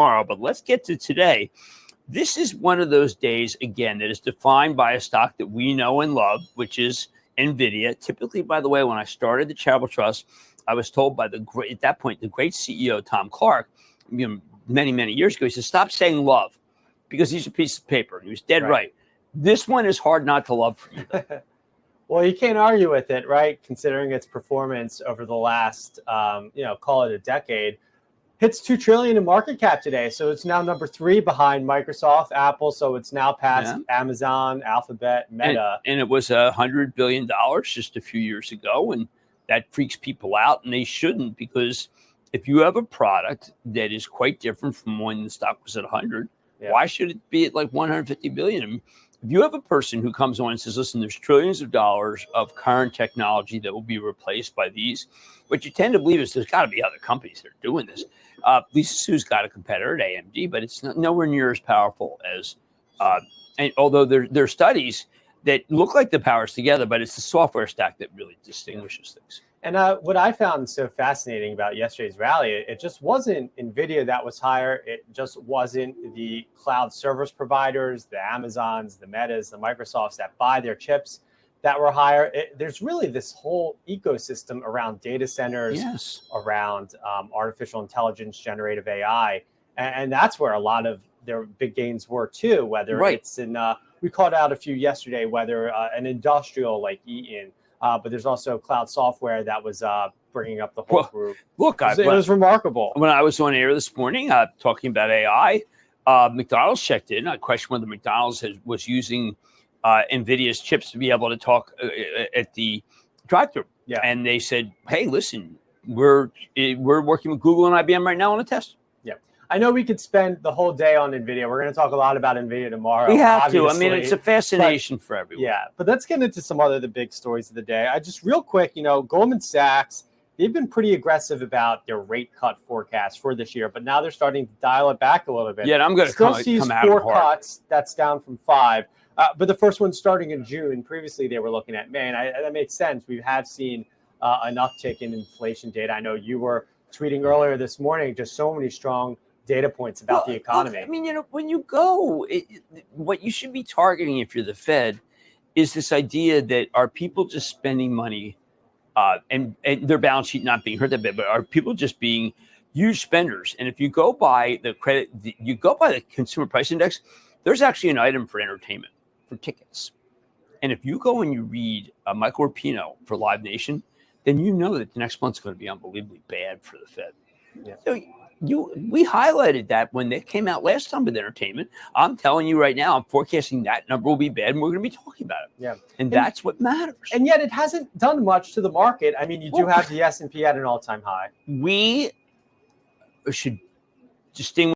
tomorrow, but let's get to today. This is one of those days, again, that is defined by a stock that we know and love, which is Nvidia. Typically, by the way, when I started the Charitable Trust, I was told by the great CEO, Tom Clark, many, many years ago, he said, stop saying love because these are pieces of paper. And he was dead right. This one is hard not to love for you. Well, you can't argue with it, right? Considering its performance over the last, call it a decade. Hits $2 trillion in market cap today. So it's now number 3 behind Microsoft, Apple. So it's now past Amazon, Alphabet, Meta. And it was $100 billion just a few years ago. And that freaks people out. And they shouldn't, because if you have a product that is quite different from when the stock was at 100, why should it be at like 150 billion? If you have a person who comes on and says, listen, there's trillions of dollars of current technology that will be replaced by these, what you tend to believe is there's got to be other companies that are doing this. Lisa Su's got a competitor at AMD, but it's nowhere near as powerful as, and although there are studies that look like the powers together, but it's the software stack that really distinguishes things. And what I found so fascinating about yesterday's rally, it just wasn't Nvidia that was higher. It just wasn't the cloud service providers, the Amazons, the Metas, the Microsofts that buy their chips that were higher. There's really this whole ecosystem around data centers, around artificial intelligence, generative AI. And that's where a lot of their big gains were too, whether it's in, we called out a few yesterday, whether an industrial like Eaton, but there's also cloud software that was bringing up the whole group. Look, it was remarkable. When I was on air this morning talking about AI, McDonald's checked in. I questioned whether McDonald's was using Nvidia's chips to be able to talk at the drive-thru. And they said, hey, listen, we're working with Google and IBM right now on a test. I know we could spend the whole day on Nvidia. We're going to talk a lot about Nvidia tomorrow. We have to. I mean, it's a fascination for everyone. Yeah, but let's get into some other the big stories of the day. I just real quick, Goldman Sachs, they've been pretty aggressive about their rate cut forecast for this year, but now they're starting to dial it back a little bit. Yeah, I'm going to still sees 4 cuts. That's down from 5. But the first one starting in June. Previously, they were looking at May, and that makes sense. We have seen an uptick in inflation data. I know you were tweeting earlier this morning, just so many strong data points about the economy. I mean, when you go, what you should be targeting if you're the Fed is this idea that are people just spending money and their balance sheet not being hurt that bit, but are people just being huge spenders? And if you go by the consumer price index, there's actually an item for entertainment, for tickets. And if you go and you read Michael Rapino for Live Nation, then you know that the next month's going to be unbelievably bad for the Fed. So we highlighted that when they came out last time with entertainment. I'm telling you right now, I'm forecasting that number will be bad, and we're going to be talking about it. And that's what matters. And yet it hasn't done much to the market. I mean, you do have the S&P at an all-time high. We should distinguish